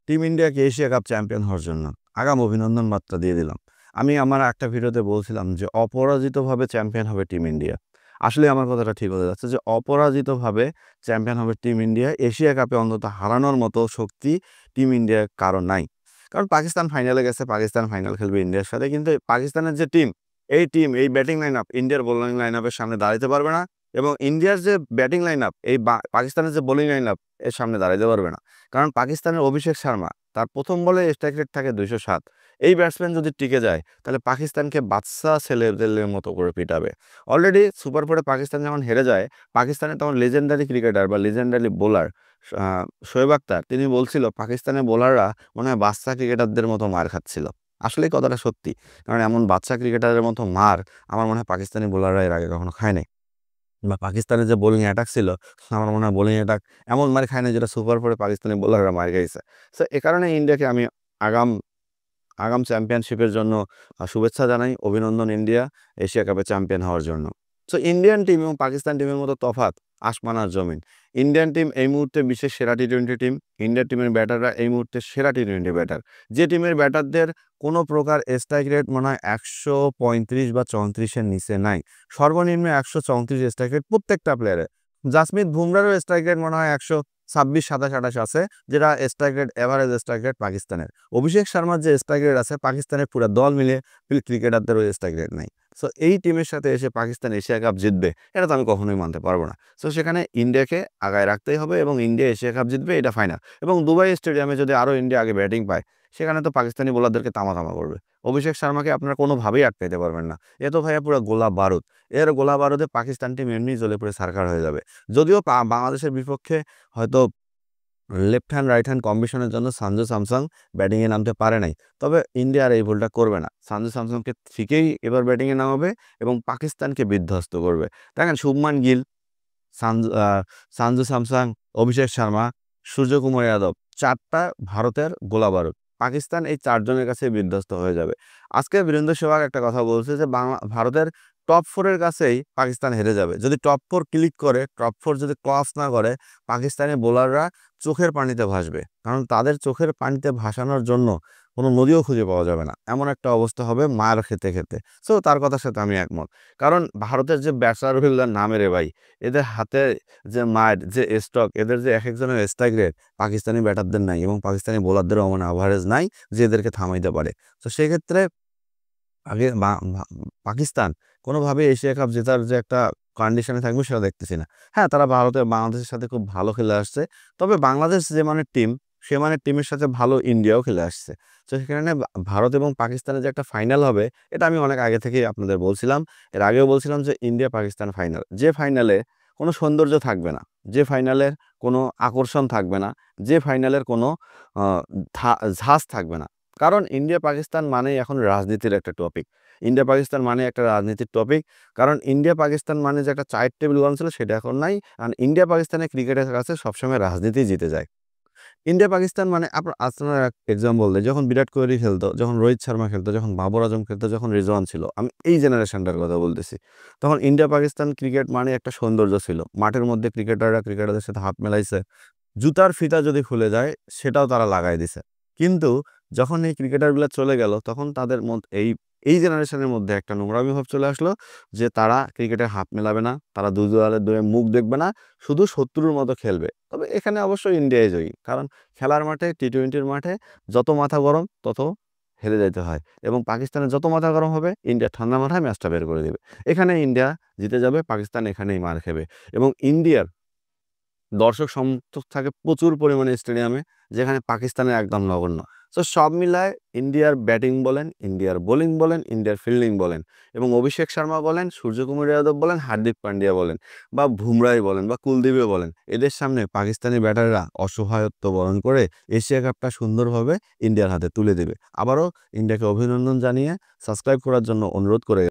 Team ইন্ডিয়াকে Asia cup champion হওয়ার জন্য আগাম অভিনন্দন বার্তা দিয়ে দিলাম। আমি আমার একটা ভিডিওতে বলছিলাম যে অপরাজিতভাবে চ্যাম্পিয়ন হবে টিম ইন্ডিয়া। আসলে আমার কথাটা ঠিক হতে যাচ্ছে যে অপরাজিতভাবে চ্যাম্পিয়ন হবে টিম ইন্ডিয়া। এশিয়া কাপে অন্তত হারানোর মতো শক্তি টিম ইন্ডিয়ার কারো নাই। কারণ পাকিস্তান ফাইনালে গেছে, পাকিস্তান ফাইনাল খেলবে ইন্ডিয়ার সাথে, কিন্তু পাকিস্তানের যে টিম, এই ব্যাটিং লাইন আপ ইন্ডিয়ার বোলিং লাইন আপের সামনে দাঁড়াতে পারবে না। এবং ইন্ডিয়ার যে ব্যাটিং লাইন আপ পাকিস্তানের যে বোলিং লাইন আপ এর সামনে দাঁড়াতে পারবে না। কারণ পাকিস্তানের অভিষেক শর্মা, তার প্রথম বলে স্ট্রাইক রেট থাকে 207। এই ব্যাটসম্যান যদি টিকে যায় তাহলে পাকিস্তানকে বাচ্চা ছেলেদের মতো করে পিটাবে। অলরেডি সুপার ফোরে পাকিস্তান যখন হেরে যায়, পাকিস্তানের তখন লেজেন্ডারি ক্রিকেটার বা লেজেন্ডারি বোলার শোয়েব আক্তার তিনি বলছিল পাকিস্তানের বোলাররা মনে হয় বাচ্চা ক্রিকেটারদের মতো মার খাচ্ছিল। আসলেই কথাটা সত্যি, কারণ এমন বাচ্চা ক্রিকেটারের মতো মার আমার মনে হয় পাকিস্তানি বোলাররা এর আগে কখনো খায় নাই। বা পাকিস্তানের যে বোলিং অ্যাটাক ছিল, আমার মনে হয় বোলিং অ্যাটাক এমন মার খায় না যেটা সুপার ফোরে পাকিস্তানি বোলাররা মার খেয়েছে। সো এ কারণে ইন্ডিয়াকে আমি আগাম আগাম চ্যাম্পিয়নশিপের জন্য শুভেচ্ছা জানাই, অভিনন্দন ইন্ডিয়া এশিয়া কাপে চ্যাম্পিয়ন হওয়ার জন্য। সো ইন্ডিয়ান টিম এবং পাকিস্তান টিমের মতো তফাৎ আসমান আর জমিন। ইন্ডিয়ান টিম এই মুহূর্তে বিশ্বের সেরা টি-20 টিম। ইন্ডিয়ান টিমের ব্যাটাররা এই মুহূর্তে সেরা টি-20 ব্যাটার। যে টিমের ব্যাটারদের কোনো প্রকার স্ট্রাইক রেট মনে হয় 135 বা 34-এর নিচে নাই। সর্বনিম্ন 134 স্ট্রাইক রেট প্রত্যেকটা প্লেয়ারের। জাসপ্রীত বুমরারও স্ট্রাইক রেট মনে হয় 126, 27, 28 আছে, যেটা strike rate average strike rate পাকিস্তানের। অভিষেক শর্মার যে স্ট্রাইক রেট আছে পাকিস্তানের পুরো দল মিলে ক্রিকেটারদেরও স্ট্রাইক রেট নাই। সো এই টিমের সাথে এসে পাকিস্তান এশিয়া কাপ জিতবে এটা তো আমি কখনোই মানতে পারবো না। সো সেখানে ইন্ডিয়াকে আগায় রাখতেই হবে এবং ইন্ডিয়া এশিয়া কাপ জিতবে, এটা ফাইনাল। এবং দুবাই স্টেডিয়ামে যদি আরও ইন্ডিয়া আগে ব্যাটিং পায়, সেখানে তো পাকিস্তানি বোলারদেরকে তামা করবে। অভিষেক শর্মাকে আপনারা কোনোভাবেই আটকাইতে পারবেন না। এ তো ভাইয়া পুরো গোলা বারুদ। এর গোলা বারুদে পাকিস্তান টিম এমনি জ্বলে পুড়ে ছারখার হয়ে যাবে। যদিও বাংলাদেশের বিপক্ষে হয়তো লেফট হ্যান্ড রাইট হ্যান্ড কম্বিনেশনের জন্য সঞ্জু স্যামসং ব্যাটিংয়ে নামতে পারে নাই, তবে ইন্ডিয়া আর এই ভুলটা করবে না। সঞ্জু স্যামসংকে ঠিকই এবার ব্যাটিংয়ে নামাবে এবং পাকিস্তানকে বিধ্বস্ত করবে। দেখেন শুভমান গিল, সানজু সানজু স্যামসং, অভিষেক শর্মা, সূর্যকুমার যাদব, চারটা ভারতের গোলা বারুদ। পাকিস্তান এই চারজনের কাছে বিধ্বস্ত হয়ে যাবে। আজকে বীরেন্দ্র সেহবাগ একটা কথা বলছে যে ভারতের টপ 4-এর কাছেই পাকিস্তান হেরে যাবে। যদি টপ 4 ক্লিক করে, টপ 4 যদি ক্রস না করে, পাকিস্তানি বোলাররা চোখের পানিতে ভাসবে। কারণ তাদের চোখের পানিতে ভাসানোর জন্য কোনো নদীও খুঁজে পাওয়া যাবে না, এমন একটা অবস্থা হবে মার খেতে খেতে। সো তার কথার সাথে আমি একমত। কারণ ভারতের যে ব্যাটসম্যান ফিল্ডার নামে রে ভাই, এদের হাতে যে মার, যে স্ট্রোক, এদের যে এক একজনের স্ট্রাইক রেট পাকিস্তানি ব্যাটারদের নাই এবং পাকিস্তানি বোলারদেরও এমন অ্যাভারেজ নাই যে এদেরকে থামাইতে পারে। তো সেক্ষেত্রে আগে পাকিস্তান কোনোভাবে এশিয়া কাপ জেতার যে একটা কন্ডিশনে থাকবে সেটা দেখতেছি না। হ্যাঁ, তারা বাংলাদেশের সাথে খুব ভালো খেলে আসছে, তবে বাংলাদেশ যে মানের টিম, সে মানের টিমের সাথে ভালো ইন্ডিয়াও খেলে আসছে। তো সেখানে ভারত এবং পাকিস্তানের যে একটা ফাইনাল হবে, এটা আমি অনেক আগে থেকেই আপনাদের বলছিলাম। এর আগেও বলছিলাম যে ইন্ডিয়া পাকিস্তান ফাইনাল, যে ফাইনালে কোনো সৌন্দর্য থাকবে না, যে ফাইনালের কোনো আকর্ষণ থাকবে না, যে ফাইনালের কোনো আহ, ঝাঁজ থাকবে না। কারণ ইন্ডিয়া পাকিস্তান মানেই এখন রাজনীতির একটা টপিক। ইন্ডিয়া পাকিস্তান মানে একটা রাজনীতির টপিক। কারণ ইন্ডিয়া পাকিস্তান মানে যে একটা চায়ের টেবিল ওয়ান ছিল সেটা এখন নাই। আর ইন্ডিয়া পাকিস্তানের ক্রিকেটের কাছে সবসময় রাজনীতি জিতে যায়। ইন্ডিয়া পাকিস্তান মানে আপনার এক্সাম্পল দেয়, যখন বিরাট কোহলি খেলতো, যখন রোহিত শর্মা খেলতো, যখন বাবর আজম খেলতো, যখন রিজওয়ান ছিল, আমি এই জেনারেশনটার কথা বলতেছি, তখন ইন্ডিয়া পাকিস্তান ক্রিকেট মানে একটা সৌন্দর্য ছিল। মাঠের মধ্যে ক্রিকেটারদের সাথে হাত মেলাইছে, জুতার ফিতা যদি খুলে যায় সেটাও তারা লাগাই দিছে। কিন্তু যখন এই ক্রিকেটারগুলো চলে গেল, তখন তাদের মধ্যে এই এই জেনারেশনের মধ্যে একটা নোংরামি ভাব চলে আসলো যে তারা ক্রিকেটে হাত মেলাবে না, তারা দুজনের দুয়ে মুখ দেখবে না, শুধু শত্রুর মতো খেলবে। তবে এখানে অবশ্যই ইন্ডিয়াই জয়ী, কারণ খেলার মাঠে টি-20-র মাঠে যত মাথা গরম তত হেরে যেতে হয় এবং পাকিস্তানের যত মাথা গরম হবে ইন্ডিয়া ঠান্ডা মাথায় ম্যাচটা বের করে দেবে। এখানে ইন্ডিয়া জিতে যাবে, পাকিস্তান এখানেই মার খাবে। এবং ইন্ডিয়ার দর্শক সমর্থক থাকে প্রচুর পরিমাণে স্টেডিয়ামে, যেখানে পাকিস্তানের একদম নগণ্য। সো সব মিলায় ইন্ডিয়ার ব্যাটিং বলেন, ইন্ডিয়ার বোলিং বলেন, ইন্ডিয়ার ফিল্ডিং বলেন এবং অভিষেক শর্মা বলেন, সূর্যকুমার যাদব বলেন, হার্দিক পান্ডিয়া বলেন বা বুমরাই বলেন বা কুলদীপে বলেন, এদের সামনে পাকিস্তানি ব্যাটাররা অসহায়ত্ব বরণ করে এশিয়া কাপটা সুন্দরভাবে ইন্ডিয়ার হাতে তুলে দেবে। আবারও ইন্ডিয়াকে অভিনন্দন জানিয়ে সাবস্ক্রাইব করার জন্য অনুরোধ করে